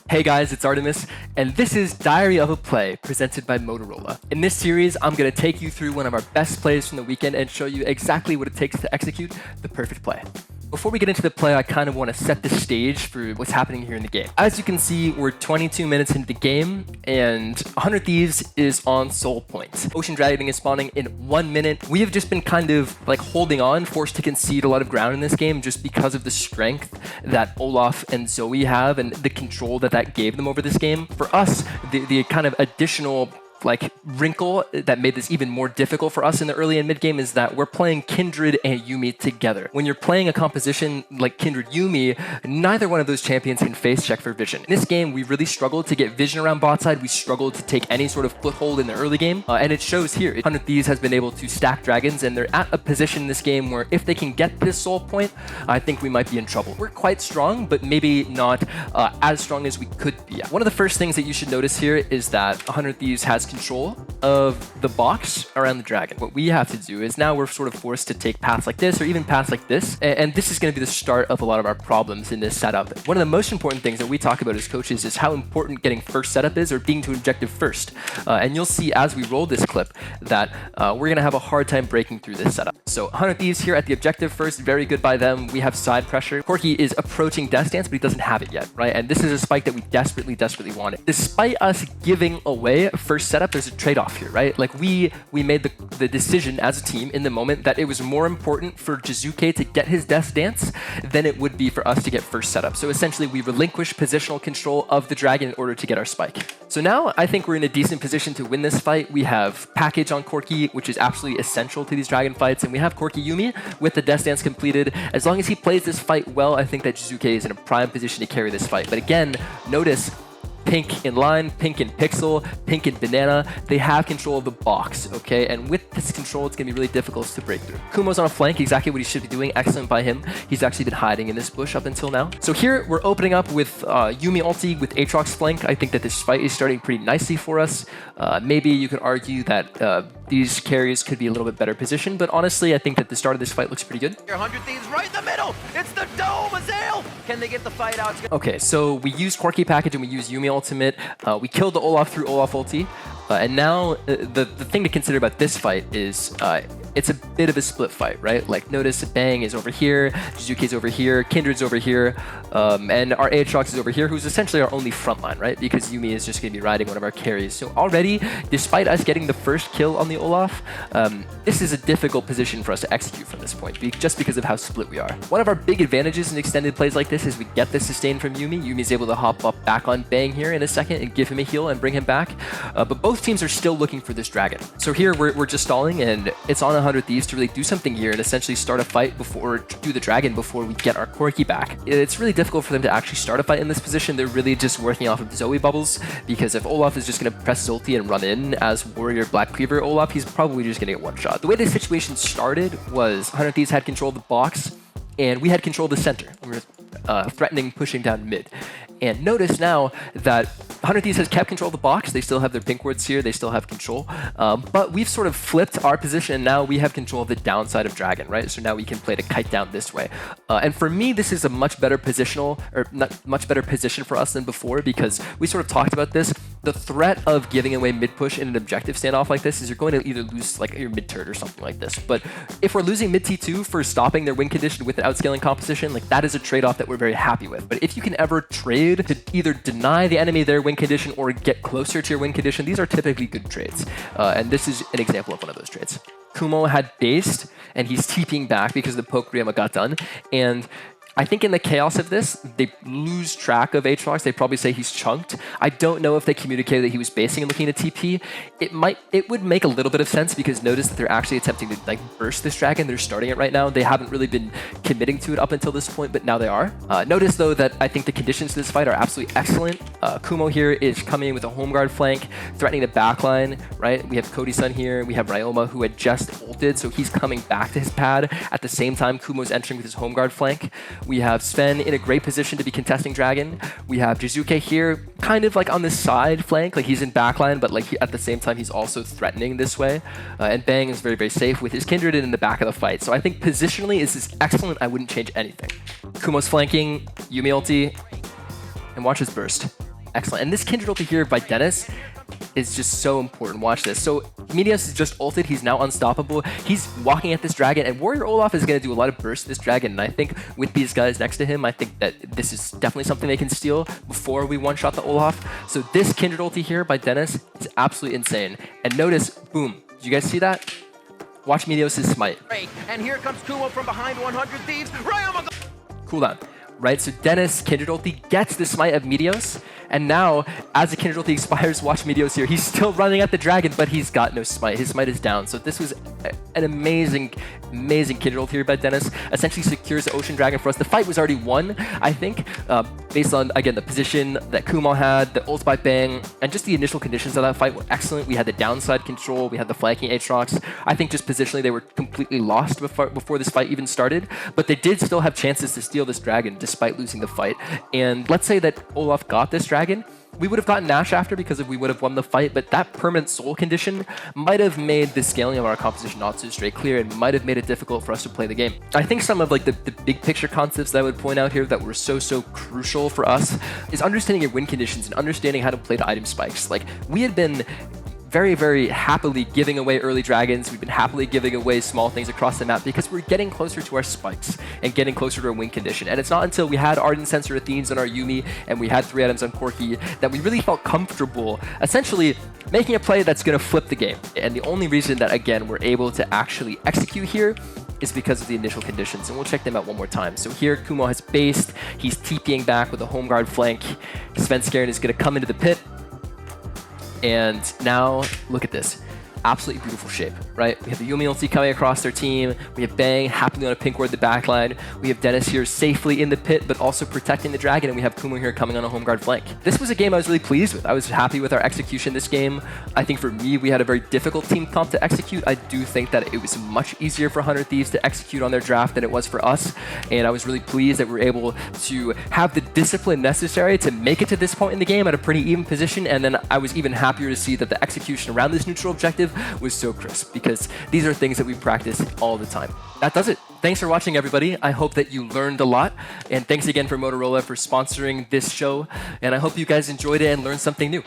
Hey guys, it's Artemis, and this is Diary of a Play, presented by Motorola. In this series, I'm going to take you through one of our best plays from the weekend and show you exactly what it takes to execute the perfect play. Before we get into the play, I kind of want to set the stage for what's happening here in the game. As you can see, we're 22 minutes into the game, and 100 Thieves is on soul points. Ocean Dragon is spawning in 1 minute. We have just been kind of like holding on, forced to concede a lot of ground in this game just because of the strength that Olaf and Zoe have and the control that gave them over this game. For us, the kind of additional wrinkle that made this even more difficult for us in the early and mid game is that we're playing Kindred and Yuumi together. When you're playing a composition like Kindred Yuumi, neither one of those champions can face check for vision. In this game, we really struggled to get vision around bot side. We struggled to take any sort of foothold in the early game, and it shows here. 100 Thieves has been able to stack dragons, and they're at a position in this game where if they can get this soul point, I think we might be in trouble. We're quite strong, but maybe not as strong as we could be. One of the first things that you should notice here is that 100 Thieves has control of the box around the dragon. What we have to do is now we're sort of forced to take paths like this or even paths like this, and this is going to be the start of a lot of our problems in this setup. One of the most important things that we talk about as coaches is how important getting first setup is, or being to objective first. And you'll see as we roll this clip that we're going to have a hard time breaking through this setup. So 100 Thieves here at the objective first, very good by them. We have side pressure. Corki is approaching Death Dance, but he doesn't have it yet, right? And this is a spike that we desperately wanted. Despite us giving away first setup, there's a trade-off here, right? Like we made the decision as a team in the moment that it was more important for Jizuke to get his Death Dance than it would be for us to get first setup. So essentially we relinquished positional control of the dragon in order to get our spike. So now I think we're in a decent position to win this fight. We have package on Corki, which is absolutely essential to these dragon fights, and we have Corki Yuumi with the Death Dance completed. As long as he plays this fight well, I think that Jizuke is in a prime position to carry this fight. But again, notice Pink in line, Pink in Pixel, Pink in Banana, they have control of the box, okay? And with this control, it's gonna be really difficult to break through. Kumo's on a flank, exactly what he should be doing, excellent by him. He's actually been hiding in this bush up until now. So here, we're opening up with Yuumi ulti with Aatrox flank. I think that this fight is starting pretty nicely for us. Maybe you could argue that these carries could be a little bit better positioned, but honestly, I think that the start of this fight looks pretty good. 100 Thieves right in the middle! It's the Dome, Azale! Can they get the fight out? Okay, so we use Corki package and we use Yuumi ultimate. We killed the Olaf through Olaf ulti. And now the thing to consider about this fight is it's a bit of a split fight, right? Like notice Bang is over here, Jizuke's over here, Kindred's over here, and our Aatrox is over here, who's essentially our only frontline, right? Because Yuumi is just going to be riding one of our carries. So already, despite us getting the first kill on the Olaf, this is a difficult position for us to execute from this point, just because of how split we are. One of our big advantages in extended plays like this is we get the sustain from Yuumi. Yuumi's able to hop up back on Bang here in a second and give him a heal and bring him back. But both teams are still looking for this dragon. So here we're just stalling, and it's on 100 Thieves to really do something here and essentially start a fight do the dragon before we get our Corki back. It's really difficult for them to actually start a fight in this position. They're really just working off of Zoe bubbles, because if Olaf is just going to press ulti and run in as Warrior Black Cleaver Olaf, he's probably just going to get one shot. The way this situation started was 100 Thieves had control of the box, and we had control of the center. We were threatening pushing down mid. And notice now that 100 Thieves has kept control of the box. They still have their pink wards here. They still have control. But we've sort of flipped our position. Now we have control of the downside of Dragon, right? So now we can play to kite down this way. And for me, this is a much better position for us than before, because we sort of talked about this. The threat of giving away mid push in an objective standoff like this is you're going to either lose like your mid turret or something like this. But if we're losing mid T2 for stopping their win condition with an outscaling composition, like that is a trade-off that we're very happy with. But if you can ever trade to either deny the enemy their win condition or get closer to your win condition, these are typically good trades. And this is an example of one of those trades. Kumo had based, and he's TPing back because the poke Ryoma got done. And I think in the chaos of this, they lose track of Aatrox. They probably say he's chunked. I don't know if they communicated that he was basing and looking at TP. It would make a little bit of sense, because notice that they're actually attempting to like burst this dragon. They're starting it right now. They haven't really been committing to it up until this point, but now they are. Notice though that I think the conditions to this fight are absolutely excellent. Kumo here is coming in with a home guard flank, threatening the backline, right? We have Cody-san here. We have Ryoma, who had just ulted, so he's coming back to his pad. At the same time, Kumo's entering with his home guard flank. We have Sven in a great position to be contesting Dragon. We have Jizuke here, kind of like on the side flank, like he's in backline, but like at the same time he's also threatening this way. And Bang is very, very safe with his Kindred in the back of the fight. So I think positionally this is excellent. I wouldn't change anything. Kumo's flanking, Yuumi ulti, and watch his burst. excellent. And this Kindred ulti here by Dennis is just so important. Watch this. So Meteos is just ulted. He's now unstoppable. He's walking at this dragon, and Warrior Olaf is going to do a lot of burst to this dragon. And I think with these guys next to him, I think that this is definitely something they can steal before we one-shot the Olaf. So this Kindred ulti here by Dennis is absolutely insane. And notice, boom. Did you guys see that? Watch Meteos' smite. And here comes Kumo from behind 100 Thieves. Right on my Cooldown. Right, so Dennis, Kindred ulti, gets the smite of Meteos, and now, as the Kindred ulti expires, watch Meteos here. He's still running at the dragon, but he's got no smite. His smite is down. So this was an amazing Kindred ulti here by Dennis. Essentially secures the Ocean Dragon for us. The fight was already won, I think, based on, again, the position that Kumo had, the ult by Bang, and just the initial conditions of that fight were excellent. We had the downside control, we had the flanking Aatrox. I think just positionally they were completely lost before this fight even started, but they did still have chances to steal this dragon despite losing the fight. And let's say that Olaf got this dragon, we would have gotten Nash after because we would have won the fight, but that permanent soul condition might have made the scaling of our composition not so straight clear and might have made it difficult for us to play the game. I think some of like the big picture concepts that I would point out here that were so crucial for us is understanding your win conditions and understanding how to play the item spikes. Like, we had been very happily giving away early dragons. We've been happily giving away small things across the map because we're getting closer to our spikes and getting closer to our win condition. And it's not until we had Ardent Sensor Athenes on our Yuumi and we had 3 items on Corki that we really felt comfortable essentially making a play that's going to flip the game. And the only reason that, again, we're able to actually execute here is because of the initial conditions, and we'll check them out one more time. So here, Kumo has based. He's TPing back with a home guard flank. Svenskeren is going to come into the pit. And now, look at this. Absolutely beautiful shape, right? We have the Yuumi ulti coming across their team. We have Bang happily on a pink ward at the backline. We have Dennis here safely in the pit, but also protecting the dragon. And we have Kumo here coming on a home guard flank. This was a game I was really pleased with. I was happy with our execution this game. I think for me, we had a very difficult team comp to execute. I do think that it was much easier for 100 Thieves to execute on their draft than it was for us. And I was really pleased that we were able to have the discipline necessary to make it to this point in the game at a pretty even position. And then I was even happier to see that the execution around this neutral objective was so crisp, because these are things that we practice all the time. That does it. Thanks for watching, everybody. I hope that you learned a lot, and thanks again for Motorola for sponsoring this show, and I hope you guys enjoyed it and learned something new.